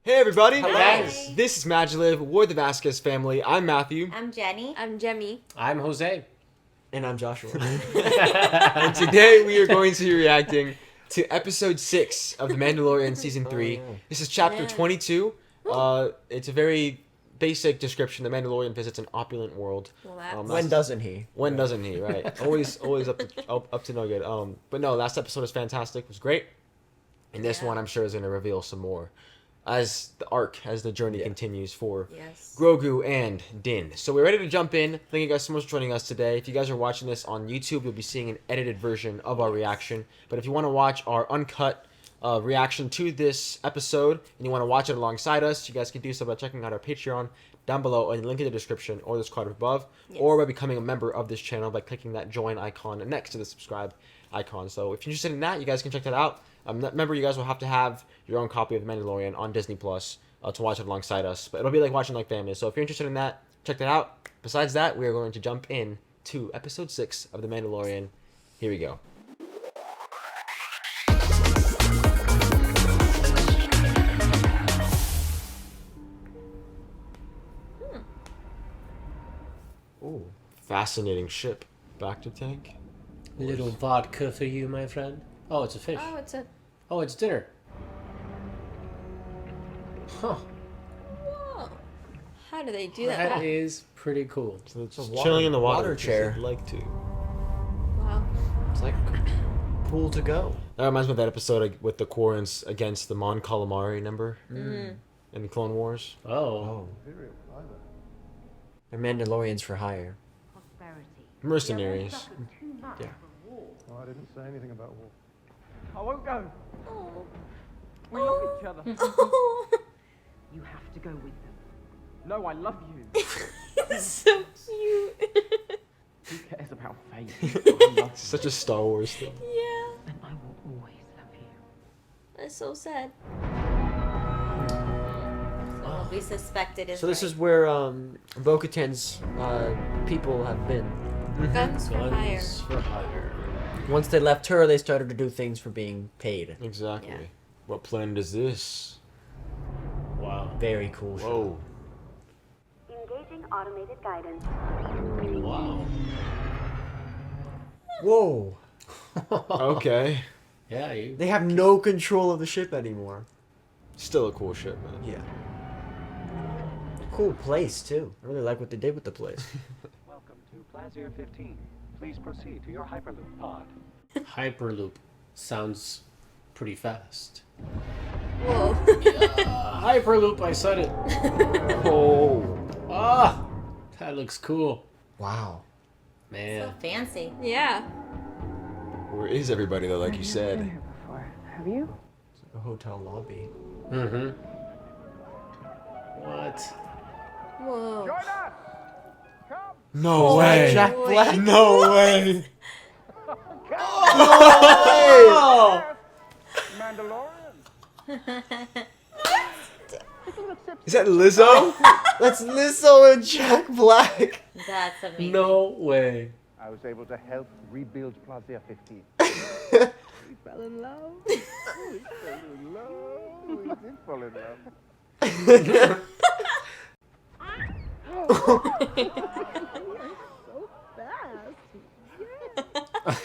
Hey everybody! Hello. Hi. This is MaJeliv. We're the Vasquez Family. I'm Matthew. I'm Jenny. I'm Jemmy. I'm Jose. And I'm Joshua. And today we are going to be reacting to episode 6 of The Mandalorian Season 3. This is chapter 22. It's a very basic description. The Mandalorian visits an opulent world. Well, that's... When doesn't he? When doesn't he, right? Always up to no good. But no, last episode was fantastic. It was great. And this one, I'm sure, is going to reveal some more as the journey continues for Grogu and Din. So we're ready to jump in. Thank you guys so much for joining us today. If you guys are watching this on YouTube, you'll be seeing an edited version of our reaction. But if you want to watch our uncut reaction to this episode and you want to watch it alongside us, you guys can do so by checking out our Patreon down below and link in the description or this card above, or by becoming a member of this channel by clicking that join icon next to the subscribe icon. So if you're interested in that, you guys can check that out. Remember, you guys will have to have your own copy of The Mandalorian on Disney Plus to watch it alongside us. But it'll be like watching like family. So if you're interested in that, check that out. Besides that, we are going to jump in to episode 6 of The Mandalorian. Here we go. Ooh, fascinating ship. Back to tank. Little vodka for you, my friend. Oh, it's a fish. Oh, it's a... Oh, it's dinner. Huh. Whoa. How do they do that? That is pretty cool. So it's a chilling in the water, water chair. I'd like to. Wow. It's like pool to go. That reminds me of that episode with the Quarrens against the Mon Calamari, remember? In the Clone Wars. Oh. They're Mandalorians for hire. Mercenaries. Yeah. Oh, I didn't say anything about war. I won't go. Oh. We love each other. You have to go with them. No, I love you. It's so cute. Who cares about fate? I love you. Such a Star Wars thing. Yeah. And I will always love you. That's so sad. So what we suspected is So this is where Bo-Katan's people have been. Guns for hire. Guns for hire. Once they left her, they started to do things for being paid. Exactly. Yeah. What planet is this? Wow. Very cool show. Whoa. Engaging automated guidance. Wow. Whoa. Okay. Yeah, you... They have no control of the ship anymore. Still a cool ship, man. Yeah. Cool place, too. I really like what they did with the place. Welcome to Plazier 15. Please proceed to your Hyperloop pod. Hyperloop sounds pretty fast. Whoa. Hyperloop, I said it. Oh. Ah, that looks cool. Wow. so Man. fancy. Yeah. Where is everybody though, like you said? Have you? It's like a hotel lobby. Mm-hmm. What? Whoa. Join us. Come. No way. Jack Black. No way. Oh! Mandalorian. Is that Lizzo? That's Lizzo and Jack Black. That's amazing. No way. I was able to help rebuild Plazier 15. We fell in love. We fell in love. We did fall in love.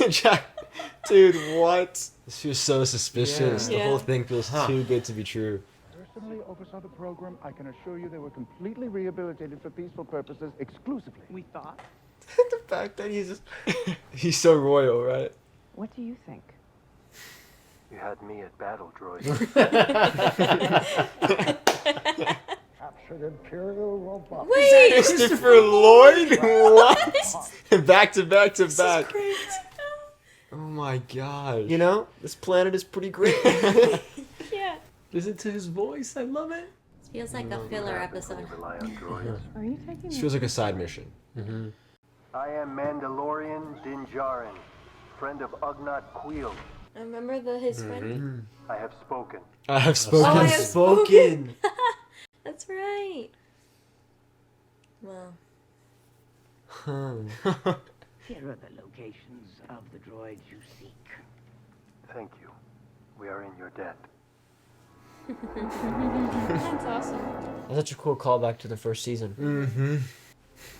Jack, dude, what? This feels so suspicious. Yeah. The whole thing feels too good to be true. Personally oversaw the program. I can assure you they were completely rehabilitated for peaceful purposes exclusively. We thought. The fact that he's just... He's so royal, right? What do you think? You had me at battle, droid. Captured Imperial robot. Wait. Christopher Lloyd? What? Back to back to back. Oh my god. You know, this planet is pretty great. Yeah. Listen to his voice. I love it. This feels like a filler episode. Are you taking This feels like a side mission. Mm-hmm. I am Mandalorian Din Djarin, friend of Ugnaught Kuiil. I remember his friend. I have spoken. I have spoken. Oh, I have spoken. That's right. Well. Here are the locations of the droids you seek. Thank you. We are in your debt. That's awesome. That's such a cool callback to the first season. Mm-hmm.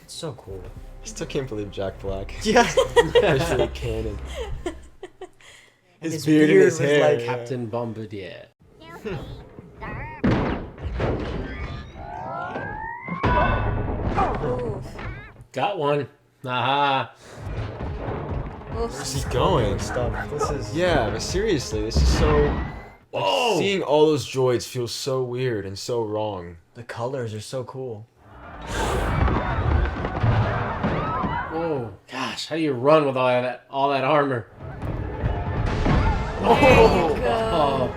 It's so cool. I still can't believe Jack Black. Yeah. Officially canon. His, His beard and beard his was hair. like yeah. Captain Bombardier. Oof. Got one. Aha. Where's he going? Stuff. This is. Yeah, but seriously, this is so. Like, Whoa. seeing all those droids feels so weird and so wrong. The colors are so cool. Whoa. Gosh, how do you run with all that armor? There you go. Oh.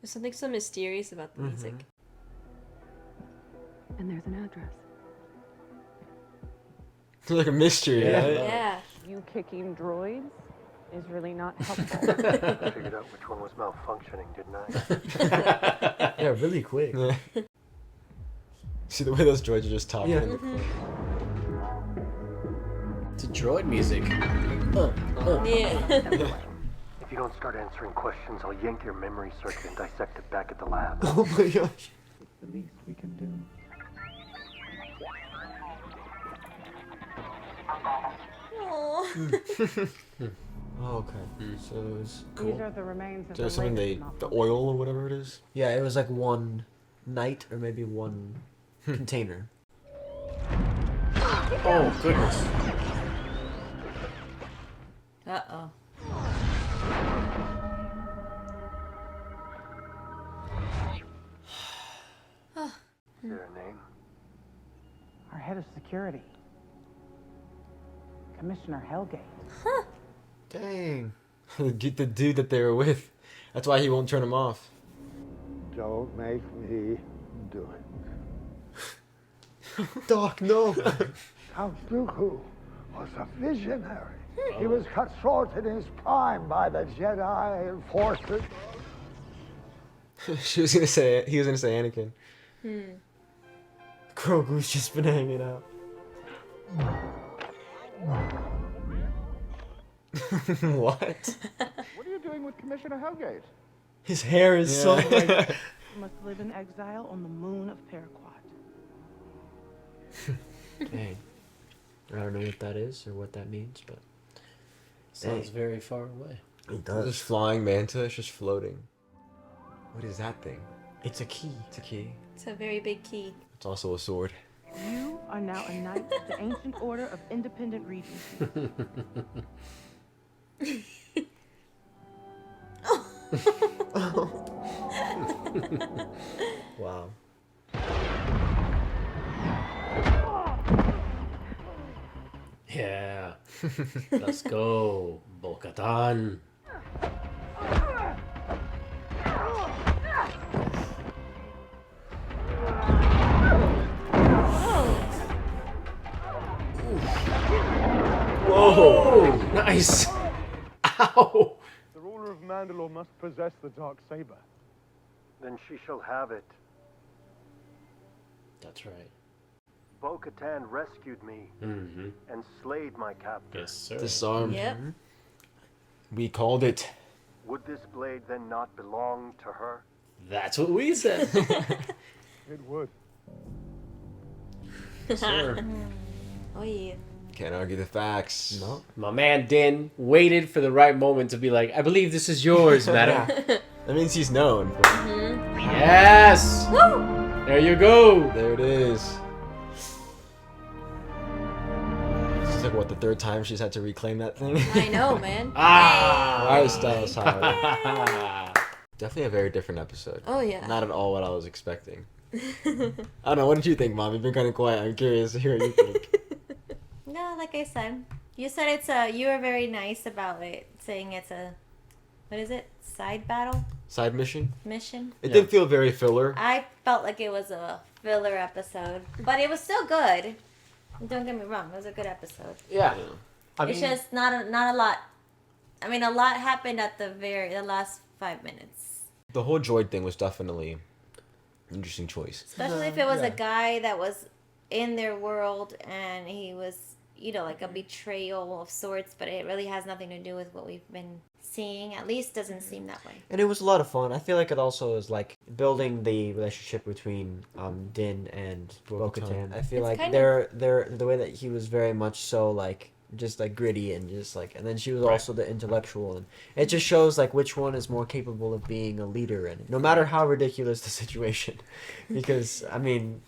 There's something so mysterious about the music. And there's an address. It's like a mystery, Yeah. right? Yeah. You kicking droids is really not helpful. Figured out which one was malfunctioning, didn't I? Yeah, really quick. Yeah. See the way those droids are just talking Yeah. in the corner. It's a droid music. Yeah. If you don't start answering questions, I'll yank your memory circuit and dissect it back at the lab. Oh my gosh. The least we can do. Aw. Oh, okay. So it was These cool. are the remains of Is there the something latest the malfunction. oil or whatever it is? Yeah, it was like one night or maybe one container. Oh, goodness. Uh-oh. Is there a name? Our head of security. Commissioner Hellgate. Dang. the dude that they were with. That's why he won't turn him off. Don't make me do it. Doc, no. Count Dooku was a visionary. He was cut short in his prime by the Jedi forces. He was gonna say Anakin. Grogu's just been hanging out. What? What are you doing with Commissioner Hellgate? His hair is so like. He must live in exile on the moon of Paraquat. Dang. I don't know what that is or what that means, but Sounds very far away. it This flying manta is just floating. What is that thing? It's a key. It's a key. It's a very big key. It's also a sword. You are now a knight of the Ancient Order of Independent Regency. Wow. Yeah. Let's go, Bo-Katan. Whoa! Nice. Ow! The ruler of Mandalore must possess the Darksaber. Then she shall have it. That's right. Bo-Katan rescued me Mm-hmm. and slayed my captor. Yes, sir. Disarmed. Yep. We called it. Would this blade then not belong to her? That's what we said. It would. Sir. Oh yeah. Can't argue the facts. No. My man Din waited for the right moment to be like, I believe this is yours, madam. That means he's known. Yes! Woo! There you go! There it is. This is like what, the third time she's had to reclaim that thing? I know, man. Ah! Alright, Styles Howard. Definitely a very different episode. Oh yeah. Not at all what I was expecting. I don't know, what did you think, Mom? You've been kind of quiet. I'm curious to hear what you think. No, like I said, you said it's a. You were very nice about it, saying it's a. What is it? Side battle Side mission? mission. It did feel very filler. I felt like it was a filler episode, but it was still good. Don't get me wrong, it was a good episode. Yeah. It's just not a lot. I mean, a lot happened at the last 5 minutes. The whole droid thing was definitely an interesting choice. Especially if it was a guy that was in their world and he was, like a betrayal of sorts, but it really has nothing to do with what we've been seeing. At least doesn't seem that way. And it was a lot of fun. I feel like it also is like building the relationship between Din and Bo-Katan. I feel It's like kind they're the way that he was very much so like just like gritty and just like, and then she was also the intellectual, and it just shows like which one is more capable of being a leader, and no matter how ridiculous the situation, because I mean.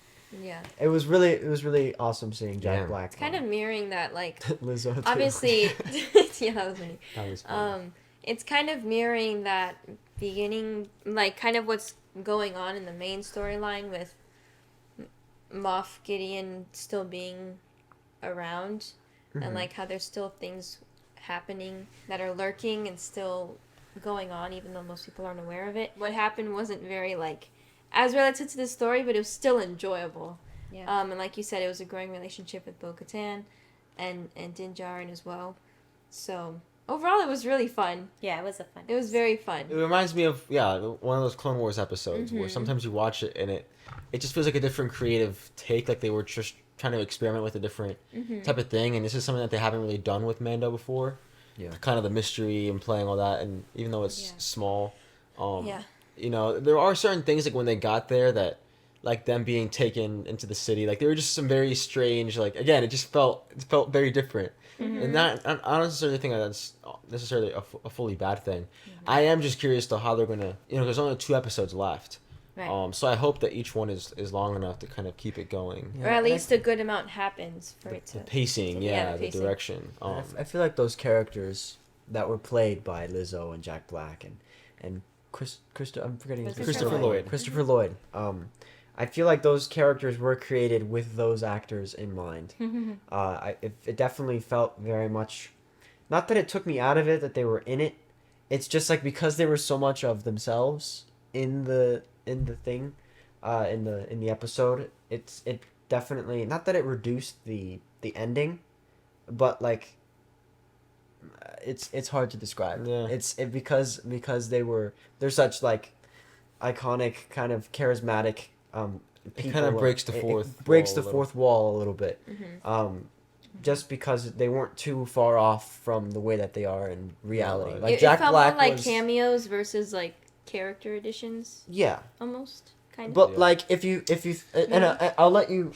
Yeah. It was really awesome seeing Jack Black. It's kind of mirroring that, like, Lizzo too. obviously, yeah, that was funny. That was fun. It's kind of mirroring that beginning, like, kind of what's going on in the main storyline with Moff Gideon still being around, and, like, how there's still things happening that are lurking and still going on, even though most people aren't aware of it. What happened wasn't very, like, as related to the story, but it was still enjoyable. Yeah. And like you said, it was a growing relationship with Bo-Katan and Din Djarin as well. So overall, it was really fun. Yeah, it was a fun. It was very fun. It reminds me of one of those Clone Wars episodes where sometimes you watch it and it just feels like a different creative take, like they were just trying to experiment with a different type of thing, and this is something that they haven't really done with Mando before. Yeah. Kind of the mystery and playing all that, and even though it's small, Yeah. you know, there are certain things like when they got there that, like them being taken into the city, like there were just some very strange, like again, it felt very different, and that I don't necessarily think that's necessarily a fully bad thing. I am just curious to how they're gonna, there's only 2 episodes left, Right. so I hope that each one is long enough to kind of keep it going. Or at least a good amount happens for it to... The pacing, Yeah, the the pacing. direction. I feel like those characters that were played by Lizzo and Jack Black and I'm forgetting his name. Christopher Lloyd. Christopher Lloyd. I feel like those characters were created with those actors in mind. It definitely felt very much, not that it took me out of it that they were in it. It's just like because they were so much of themselves in the thing, in the episode. It definitely, not that it reduced the ending, but like it's hard to describe. Yeah. Because they're such like iconic, kind of charismatic people. It kind of breaks the fourth wall a little bit. Just because they weren't too far off from the way that they are in reality. Yeah, like it Jack felt Black more like was, cameos versus, like, character additions, yeah. almost, kind of. But like if you and I'll let you.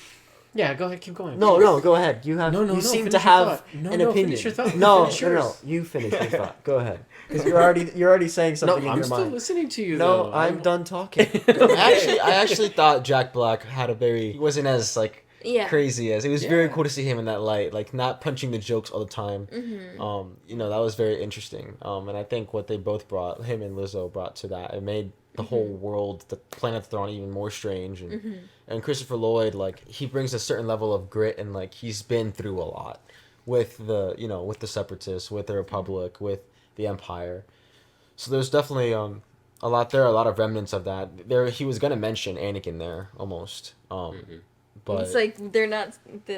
Yeah, go ahead, keep going. No, go ahead. You have. No, you seem finish to your have thought. an No, opinion. finish your thought. No, Finish no. yours. You finish your thought. Go ahead. Because you're already saying something in I'm your still mind. listening to you. No, though. I'm done talking. I actually thought Jack Black he wasn't as like Yeah. crazy as it was very cool to see him in that light, like not punching the jokes all the time. That was very interesting. And I think what they both brought, him and Lizzo brought to that, it made the whole world, the planet Thrawn, even more strange. And Christopher Lloyd, like he brings a certain level of grit, and like he's been through a lot with the Separatists, with the Republic, with the Empire. So there's definitely a lot there, a lot of remnants of that. There, he was gonna mention Anakin there almost. But It's like they're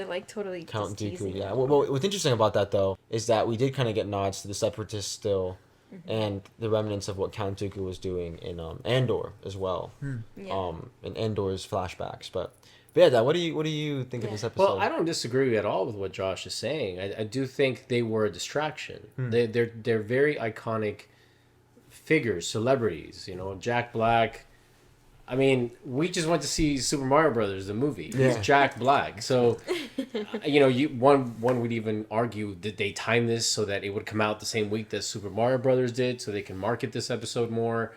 like totally Count just teasing Dooku, yeah. it. Well, what's interesting about that though is that we did kind of get nods to the Separatists still, and the remnants of what Count Dooku was doing in Andor as well. Yeah. In Andor's flashbacks, but yeah, Dad, what do you think of this episode? Well, I don't disagree at all with what Josh is saying. I do think they were a distraction. They're very iconic figures, celebrities. Jack Black. I mean, we just went to see Super Mario Brothers, the movie. Yeah. He's Jack Black. So, one would even argue, did they time this so that it would come out the same week that Super Mario Brothers did, so they can market this episode more?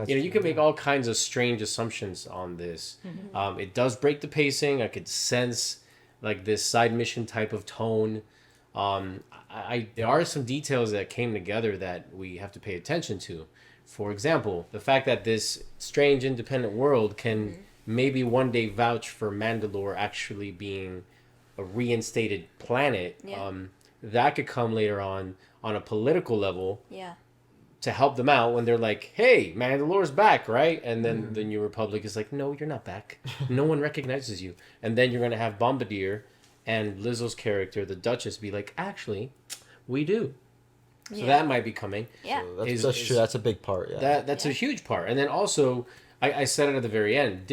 You can make all kinds of strange assumptions on this. It does break the pacing. I could sense like this side mission type of tone. There are some details that came together that we have to pay attention to. For example, the fact that this strange independent world can maybe one day vouch for Mandalore actually being a reinstated planet. Yeah. That could come later on a political level. Yeah. To help them out when they're like, hey, Mandalore's back, right? And then the New Republic is like, no, you're not back. No one recognizes you. And then you're going to have Bombardier and Lizzo's character, the Duchess, be like, actually, we do. So that might be coming. Yeah. So that's true. That's a big part. Yeah. That's a huge part. And then also, I said it at the very end.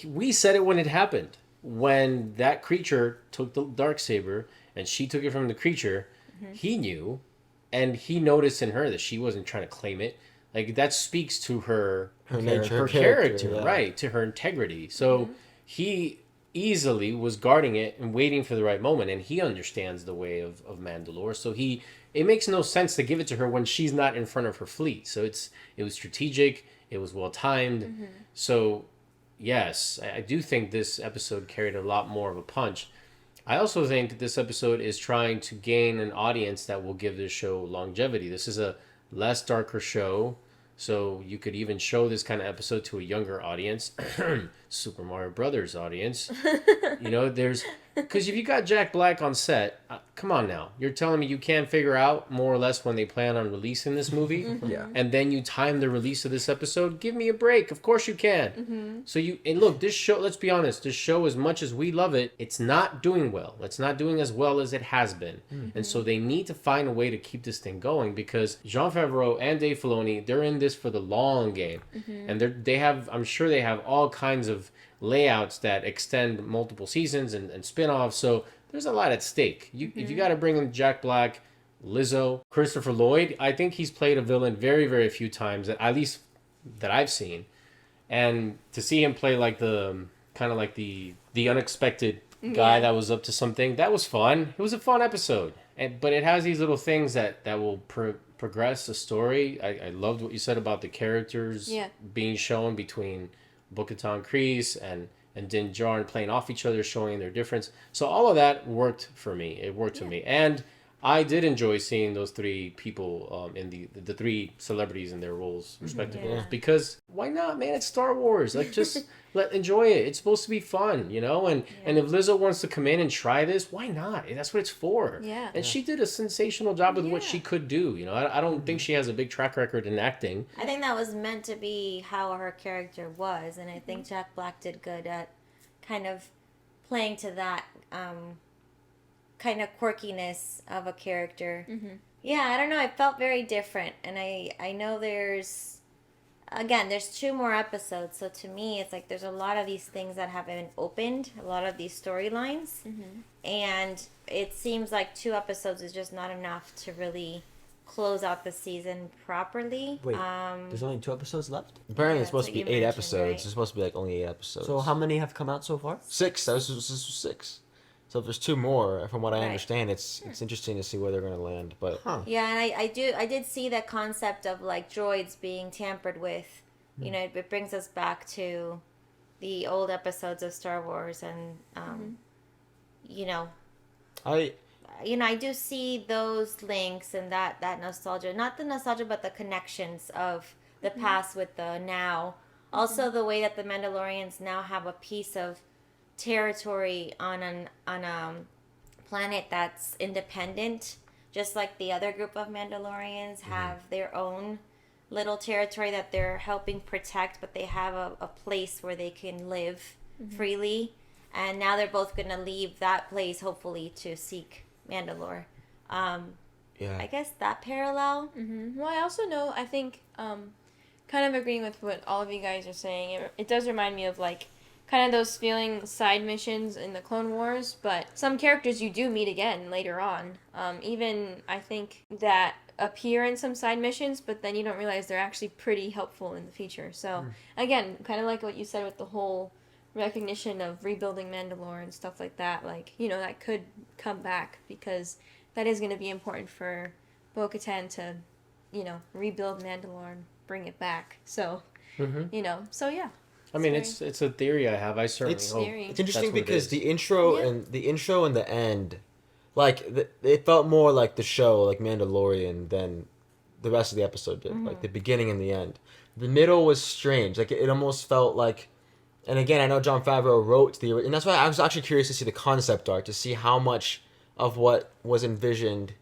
We said it when it happened. When that creature took the Darksaber and she took it from the creature, he knew, and he noticed in her that she wasn't trying to claim it. Like, that speaks to her nature, her character, yeah. right, to her integrity. So he easily was guarding it and waiting for the right moment, and he understands the way of Mandalore. So it makes no sense to give it to her when she's not in front of her fleet. So it was strategic, it was well timed. So yes, I do think this episode carried a lot more of a punch. I also think this episode is trying to gain an audience that will give this show longevity. This is a less darker show, so you could even show this kind of episode to a younger audience, Super Mario Brothers audience. Because if you got Jack Black on set, come on now, you're telling me you can't figure out more or less when they plan on releasing this movie, and then you time the release of this episode? Give me a break. Of course you can. So look, this show, let's be honest, this show, as much as we love it, it's not doing well. It's not doing as well as it has been. And so they need to find a way to keep this thing going, because Jon Favreau and Dave Filoni, they're in this for the long game. And I'm sure they have all kinds of layouts that extend multiple seasons and spin-offs, so there's a lot at stake. If you got to bring in Jack Black, Lizzo, Christopher Lloyd, I think he's played a villain very, very few times, at least that I've seen, and to see him play like the kind of like the unexpected guy that was up to something, that was fun. It was a fun episode, but it has these little things that will progress the story. I loved what you said about the characters being shown between Bo-Katan Kryze and Din Djarin playing off each other, showing their difference. So all of that worked for me. It worked for me. And I did enjoy seeing those three people in the three celebrities in their roles, respective roles. Because why not, man? It's Star Wars. Like, just enjoy it. It's supposed to be fun, And if Lizzo wants to come in and try this, why not? That's what it's for. Yeah. And she did a sensational job with what she could do. I don't think she has a big track record in acting. I think that was meant to be how her character was, and I think Jack Black did good at kind of playing to that kind of quirkiness of a character. Yeah, I don't know. It felt very different, and I know there's 2 more episodes, so to me it's like there's a lot of these things that have been opened, a lot of these storylines, and it seems like 2 episodes is just not enough to really close out the season properly. Wait, there's only 2 episodes left? Apparently it's supposed to be 8 mentioned, episodes. right? It's supposed to be like only 8 episodes. So how many have come out so far? 6. This was 6. So if there's 2 more, from what I Right. understand, it's interesting to see where they're going to land. But Yeah, and I did see the concept of like droids being tampered with. It brings us back to the old episodes of Star Wars, and I do see those links and that nostalgia, not the nostalgia, but the connections of the past with the now. Also, the way that the Mandalorians now have a piece of territory on a planet that's independent, just like the other group of Mandalorians have their own little territory that they're helping protect, but they have a place where they can live freely. And now they're both going to leave that place, hopefully, to seek Mandalore. I guess that parallel. Well, I also know, I think, kind of agreeing with what all of you guys are saying, it does remind me of like kind of those feeling side missions in the Clone Wars, but some characters you do meet again later on. Even I think that appear in some side missions, but then you don't realize they're actually pretty helpful in the future. So again, kind of like what you said with the whole recognition of rebuilding Mandalore and stuff like that, like, that could come back, because that is going to be important for Bo-Katan to, rebuild Mandalore and bring it back. So, so yeah. I mean, it's a theory I have. I certainly hope. It's interesting because the intro and the end, like it felt more like the show, like Mandalorian, than the rest of the episode did. Like the beginning and the end. The middle was strange. Like it almost felt like, and again, I know Jon Favreau wrote and that's why I was actually curious to see the concept art, to see how much of what was envisioned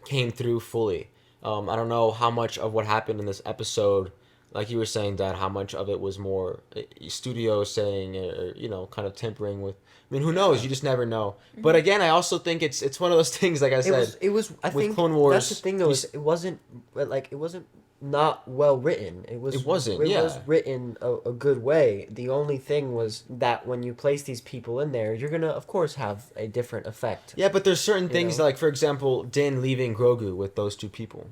came through fully. I don't know how much of what happened in this episode, like you were saying, Dad, how much of it was more studio saying, or kind of tempering with. I mean, who knows? You just never know. But again, I also think it's one of those things. Like I said, I think Clone Wars, that's the thing though. It wasn't not well written. It wasn't. It was written a good way. The only thing was that when you place these people in there, you're gonna, of course, have a different effect. Yeah, but there's certain things like, for example, Din leaving Grogu with those two people.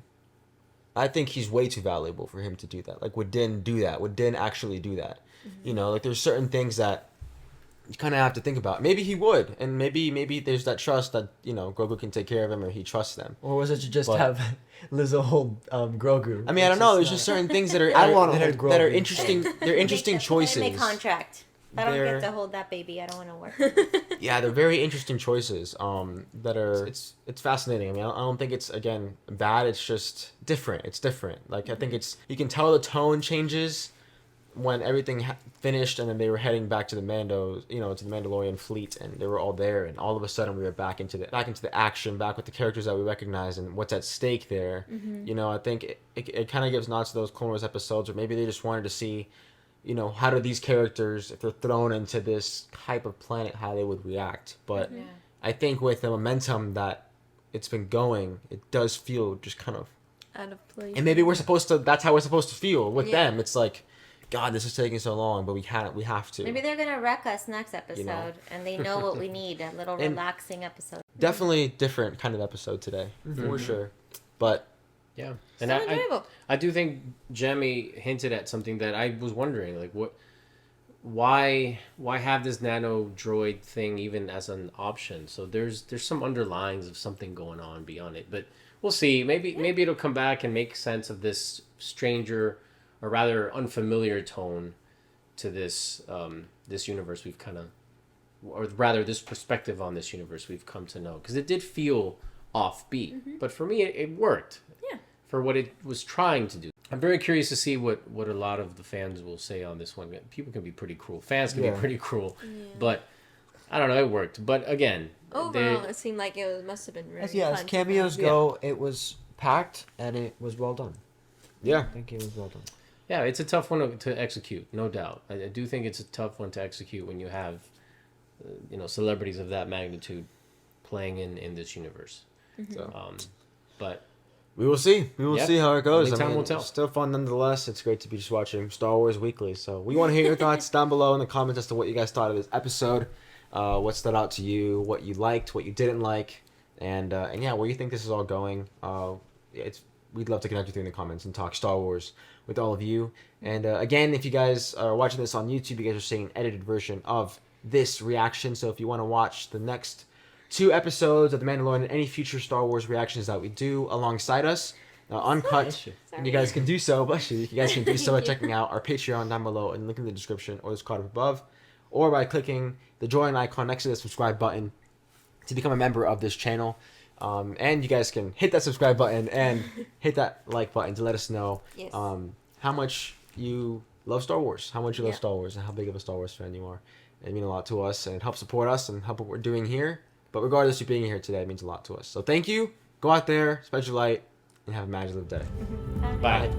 I think he's way too valuable for him to do that. Like, would Din do that? Would Din actually do that? You know, like, there's certain things that you kind of have to think about. Maybe he would, and maybe there's that trust that, you know, Grogu can take care of him, or he trusts them. Or was it to just have Lizzo hold Grogu? I mean, I don't know. There's just certain things that are that are interesting. They're interesting choices. Make contract. If I don't get to hold that baby, I don't want to work. Yeah, they're very interesting choices. That are it's fascinating. I mean, I don't think it's, again, bad. It's just different. It's different. Like, I think it's, you can tell the tone changes when everything finished, and then they were heading back to the Mandos, you know, to the Mandalorian fleet, and they were all there, and all of a sudden we were back into the action, back with the characters that we recognize and what's at stake there. You know, I think it kind of gives nods to those Clone Wars episodes, or maybe they just wanted to see, you know, how do these characters, if they're thrown into this type of planet, how they would react. But I think with the momentum that it's been going, it does feel just kind of out of place. And maybe that's how we're supposed to feel with them. It's like, God, this is taking so long, but we have to. Maybe they're gonna wreck us next episode, you know? And they know what we need, a little relaxing episode. Definitely different kind of episode today, for sure. But yeah, and I do think Jamie hinted at something that I was wondering, like, why have this nano droid thing even as an option? So there's some underlines of something going on beyond it, but we'll see. Maybe it'll come back and make sense of this stranger, or rather unfamiliar tone to this this universe we've kind of, or rather this perspective on this universe we've come to know, because it did feel offbeat, but for me it worked for what it was trying to do. I'm very curious to see what a lot of the fans will say on this one. People can be pretty cruel. Fans can be pretty cruel, but I don't know. It worked, but again, overall, it seemed like it must have been really fun. As cameos go, it was packed and it was well done. Yeah, I think it was well done. Yeah, it's a tough one to execute, no doubt. I do think it's a tough one to execute when you have, you know, celebrities of that magnitude playing in this universe. So, but we will see. We will see how it goes. Time will tell. Still fun nonetheless. It's great to be just watching Star Wars Weekly. So we want to hear your thoughts down below in the comments as to what you guys thought of this episode. What stood out to you, what you liked, what you didn't like, and yeah, where you think this is all going. We'd love to connect with you in the comments and talk Star Wars with all of you. And again, if you guys are watching this on YouTube, you guys are seeing an edited version of this reaction. So if you want to watch the next 2 episodes of The Mandalorian and any future Star Wars reactions that we do alongside us, uncut, you guys can do so. You guys can do so by checking out our Patreon down below and link in the description or this card above, or by clicking the join icon next to the subscribe button to become a member of this channel. And you guys can hit that subscribe button and hit that like button to let us know how much you love Star Wars, how much you love Star Wars, and how big of a Star Wars fan you are. It means a lot to us, and it helps support us and help what we're doing here. But regardless of being here today, it means a lot to us. So thank you. Go out there, spread your light, and have a MaJeliv day. Bye.